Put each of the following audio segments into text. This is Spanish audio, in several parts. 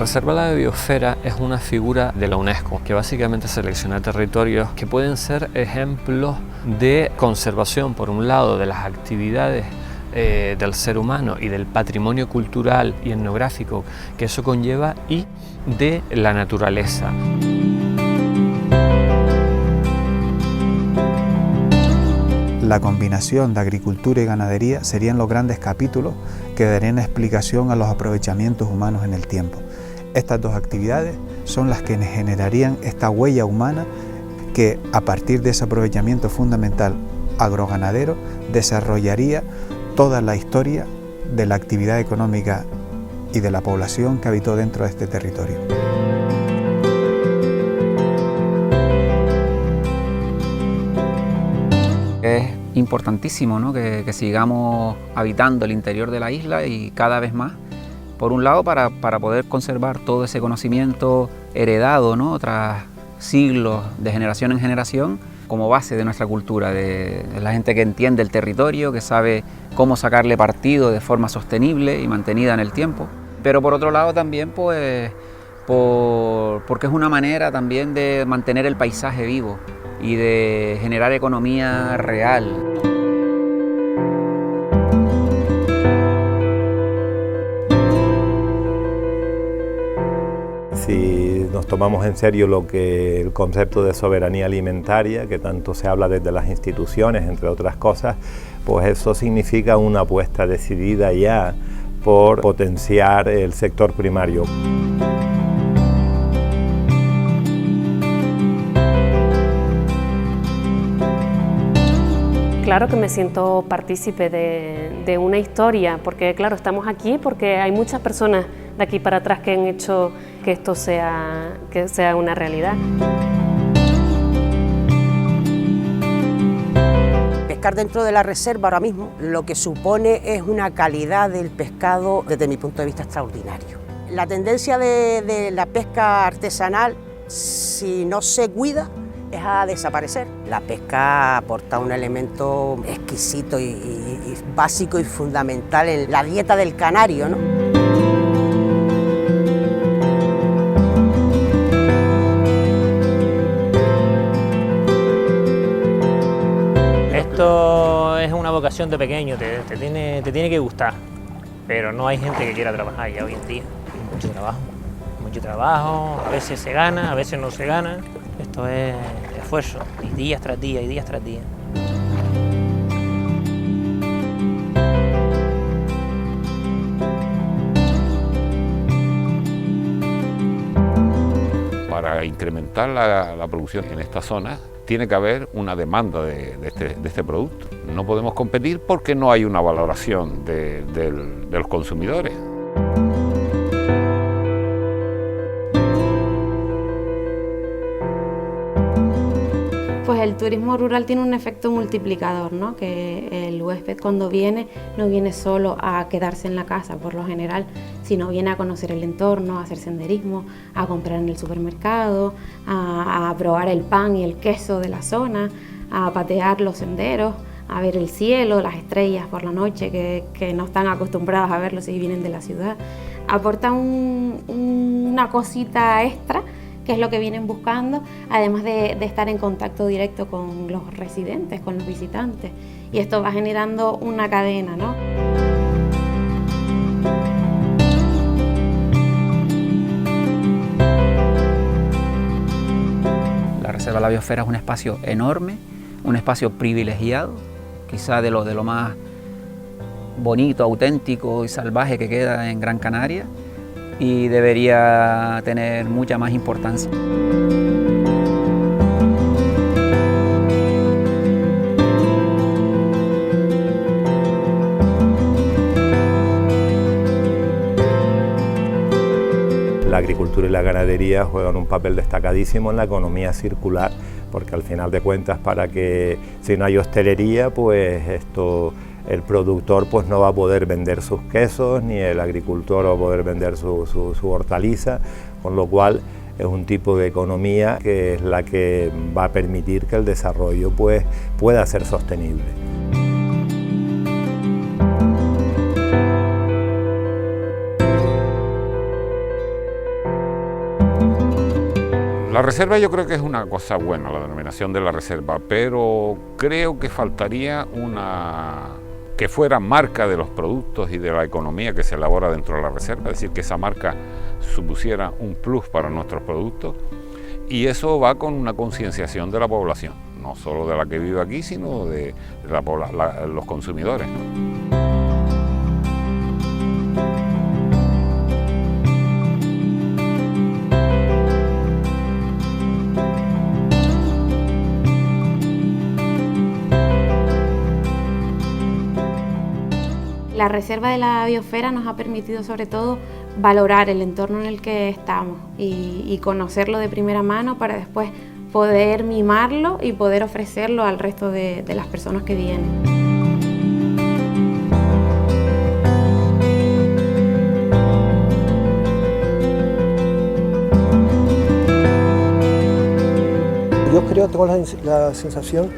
Reserva de la Biosfera es una figura de la UNESCO que básicamente selecciona territorios que pueden ser ejemplos de conservación, por un lado, de las actividades del ser humano y del patrimonio cultural y etnográfico que eso conlleva, y de la naturaleza. La combinación de agricultura y ganadería serían los grandes capítulos que darían explicación a los aprovechamientos humanos en el tiempo. Estas dos actividades son las que generarían esta huella humana que, a partir de ese aprovechamiento fundamental agroganadero, desarrollaría toda la historia de la actividad económica y de la población que habitó dentro de este territorio. Es importantísimo, ¿no?, que sigamos habitando el interior de la isla y cada vez más, por un lado para poder conservar todo ese conocimiento heredado, ¿no?, tras siglos de generación en generación, como base de nuestra cultura, de la gente que entiende el territorio, que sabe cómo sacarle partido de forma sostenible y mantenida en el tiempo. Pero por otro lado también, pues, porque es una manera también de mantener el paisaje vivo y de generar economía real. Si nos tomamos en serio el concepto de soberanía alimentaria, que tanto se habla desde las instituciones, entre otras cosas, pues eso significa una apuesta decidida ya por potenciar el sector primario. Claro que me siento partícipe de una historia, porque claro, estamos aquí porque hay muchas personas de aquí para atrás que han hecho que esto sea una realidad. Pescar dentro de la reserva ahora mismo lo que supone es una calidad del pescado desde mi punto de vista extraordinario. La tendencia de la pesca artesanal, si no se cuida, es a desaparecer. La pesca aporta un elemento exquisito y básico y fundamental en la dieta del canario, ¿no? Esto es una vocación de pequeño, te tiene que gustar, pero no hay gente que quiera trabajar ya hoy en día. Hay mucho trabajo, a veces se gana, a veces no se gana. Esto es esfuerzo, y días tras día, y días tras día. Para incrementar la producción en esta zona tiene que haber una demanda de este producto. No podemos competir porque no hay una valoración de los consumidores. Pues el turismo rural tiene un efecto multiplicador, ¿no? Que el huésped cuando viene no viene solo a quedarse en la casa por lo general, sino viene a conocer el entorno, a hacer senderismo, a comprar en el supermercado, a probar el pan y el queso de la zona, a patear los senderos, a ver el cielo, las estrellas por la noche que no están acostumbrados a verlo si vienen de la ciudad. Aporta una cosita extra, que es lo que vienen buscando, además de estar en contacto directo con los residentes, con los visitantes. Y esto va generando una cadena, ¿no? La Reserva de la Biosfera es un espacio enorme, un espacio privilegiado, quizá de lo más bonito, auténtico y salvaje que queda en Gran Canaria, y debería tener mucha más importancia. La agricultura y la ganadería juegan un papel destacadísimo en la economía circular, porque al final de cuentas, si no hay hostelería, pues el productor pues no va a poder vender sus quesos, ni el agricultor va a poder vender su hortaliza, con lo cual es un tipo de economía que es la que va a permitir que el desarrollo pues pueda ser sostenible. La reserva yo creo que es una cosa buena, la denominación de la reserva, pero creo que faltaría que fuera marca de los productos y de la economía que se elabora dentro de la reserva, es decir, que esa marca supusiera un plus para nuestros productos, y eso va con una concienciación de la población, no solo de la que vive aquí, sino de los consumidores, ¿no? La reserva de la biosfera nos ha permitido sobre todo valorar el entorno en el que estamos y conocerlo de primera mano para después poder mimarlo y poder ofrecerlo al resto de las personas que vienen. Yo creo, tengo la sensación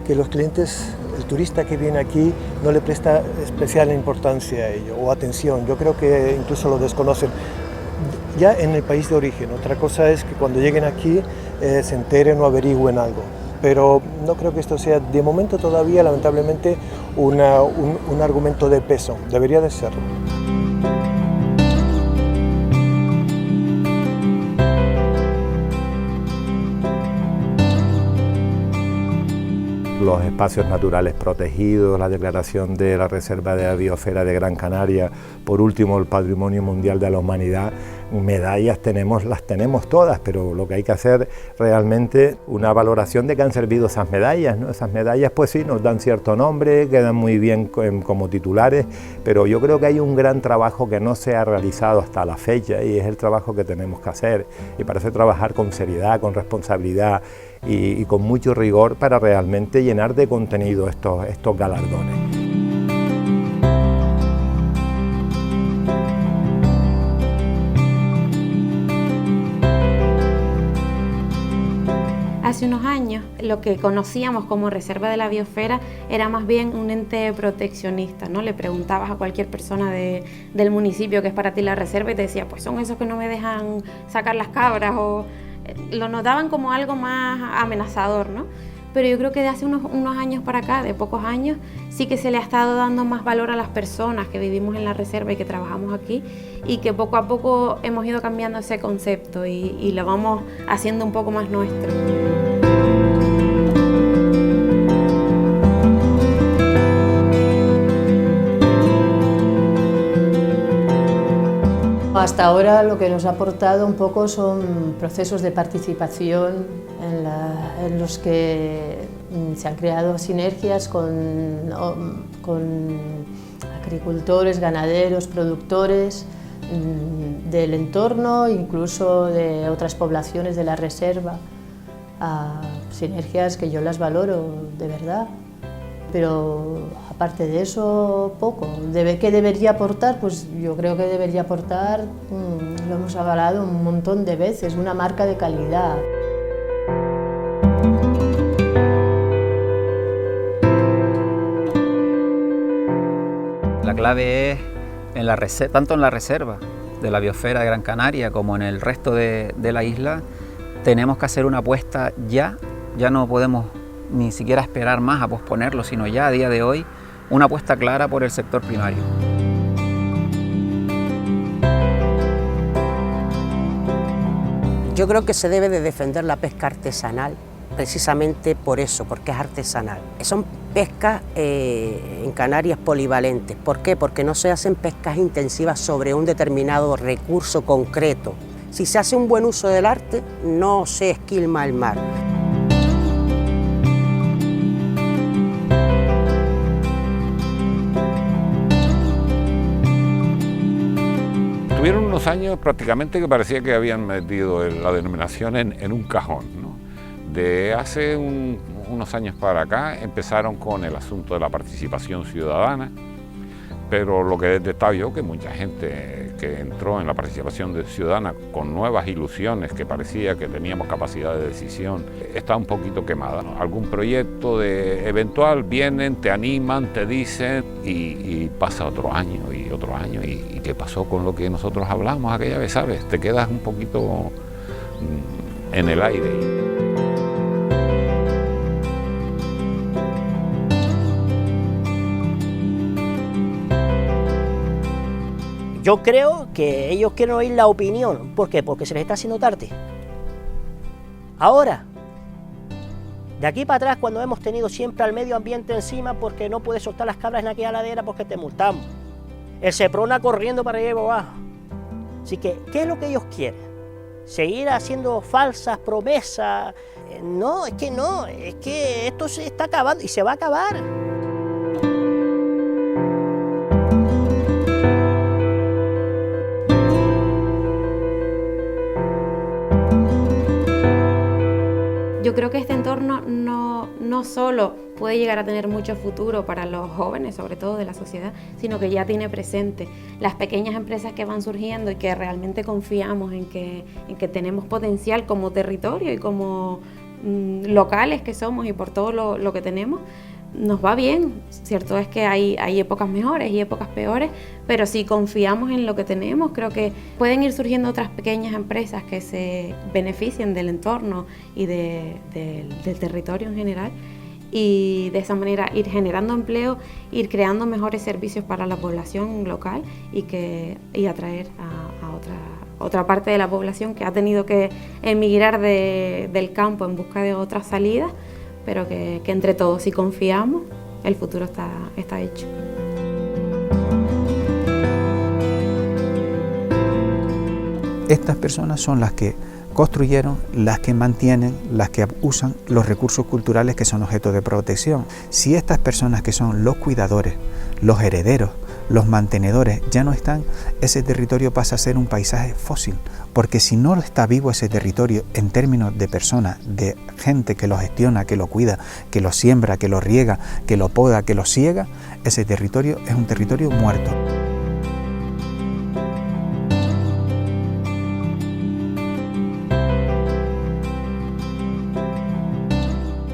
que los clientes, el turista que viene aquí no le presta especial importancia a ello o atención. Yo creo que incluso lo desconocen ya en el país de origen. Otra cosa es que cuando lleguen aquí se enteren o averigüen algo. Pero no creo que esto sea, de momento todavía, lamentablemente, un argumento de peso. Debería de serlo. Los espacios naturales protegidos, la declaración de la Reserva de la Biosfera de Gran Canaria, por último el Patrimonio Mundial de la Humanidad. Medallas las tenemos todas, pero lo que hay que hacer realmente una valoración de qué han servido esas medallas, ¿no? Esas medallas pues sí nos dan cierto nombre, quedan muy bien como titulares, pero yo creo que hay un gran trabajo que no se ha realizado hasta la fecha y es el trabajo que tenemos que hacer, y parece trabajar con seriedad, con responsabilidad y con mucho rigor para realmente llenar de contenido estos galardones. Hace unos años lo que conocíamos como Reserva de la Biosfera era más bien un ente proteccionista, ¿no? Le preguntabas a cualquier persona del municipio qué es para ti la reserva y te decía, pues son esos que no me dejan sacar las cabras, o lo notaban como algo más amenazador, ¿no? Pero yo creo que de hace unos años para acá, de pocos años, sí que se le ha estado dando más valor a las personas que vivimos en la reserva y que trabajamos aquí, y que poco a poco hemos ido cambiando ese concepto y lo vamos haciendo un poco más nuestro. Hasta ahora lo que nos ha aportado un poco son procesos de participación en los que se han creado sinergias con agricultores, ganaderos, productores del entorno, incluso de otras poblaciones de la reserva. Sinergias que yo las valoro de verdad. Pero aparte de eso, poco. ¿Qué debería aportar? Pues yo creo que debería aportar, lo hemos hablado un montón de veces, una marca de calidad. La clave es, tanto en la reserva de la biosfera de Gran Canaria como en el resto de la isla, tenemos que hacer una apuesta ya no podemos ni siquiera esperar más a posponerlo, sino ya a día de hoy, una apuesta clara por el sector primario. Yo creo que se debe de defender la pesca artesanal, precisamente por eso, porque es artesanal. Son pescas en Canarias polivalentes. ¿Por qué? Porque no se hacen pescas intensivas sobre un determinado recurso concreto. Si se hace un buen uso del arte, no se esquilma el mar. Tuvieron unos años prácticamente que parecía que habían metido la denominación en un cajón, ¿no? De hace unos años para acá empezaron con el asunto de la participación ciudadana, pero lo que he detectado yo que mucha gente que entró en la participación ciudadana con nuevas ilusiones, que parecía que teníamos capacidad de decisión, está un poquito quemada, ¿no? Algún proyecto eventual vienen, te animan, te dicen y pasa otro año y otro año y ¿qué pasó con lo que nosotros hablamos aquella vez, sabes? Te quedas un poquito en el aire. Yo creo que ellos quieren oír la opinión. ¿Por qué? Porque se les está haciendo tarde. Ahora, de aquí para atrás, cuando hemos tenido siempre al medio ambiente encima porque no puedes soltar las cabras en aquella ladera porque te multamos. El Seprona corriendo para arriba y para abajo. Así que, ¿qué es lo que ellos quieren? ¿Seguir haciendo falsas promesas? No, es que esto se está acabando y se va a acabar. Yo creo que este entorno no solo puede llegar a tener mucho futuro para los jóvenes, sobre todo de la sociedad, sino que ya tiene presente las pequeñas empresas que van surgiendo y que realmente confiamos en que tenemos potencial como territorio y como locales que somos y por todo lo que tenemos. Nos va bien, cierto es que hay épocas mejores y épocas peores, pero si confiamos en lo que tenemos, creo que pueden ir surgiendo otras pequeñas empresas que se beneficien del entorno y del territorio en general, y de esa manera ir generando empleo, ir creando mejores servicios para la población local y atraer a otra parte de la población que ha tenido que emigrar del campo en busca de otras salidas, pero que entre todos, si confiamos, el futuro está hecho. Estas personas son las que construyeron, las que mantienen, las que usan los recursos culturales que son objeto de protección. Si estas personas que son los cuidadores, los herederos, los mantenedores ya no están, ese territorio pasa a ser un paisaje fósil, porque si no está vivo ese territorio en términos de personas, de gente que lo gestiona, que lo cuida, que lo siembra, que lo riega, que lo poda, que lo siega, ese territorio es un territorio muerto.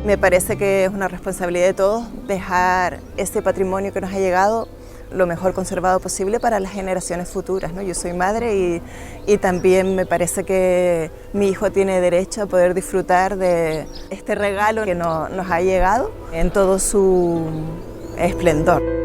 Me parece que es una responsabilidad de todos dejar ese patrimonio que nos ha llegado lo mejor conservado posible para las generaciones futuras, ¿no? Yo soy madre y también me parece que mi hijo tiene derecho a poder disfrutar de este regalo que nos ha llegado en todo su esplendor.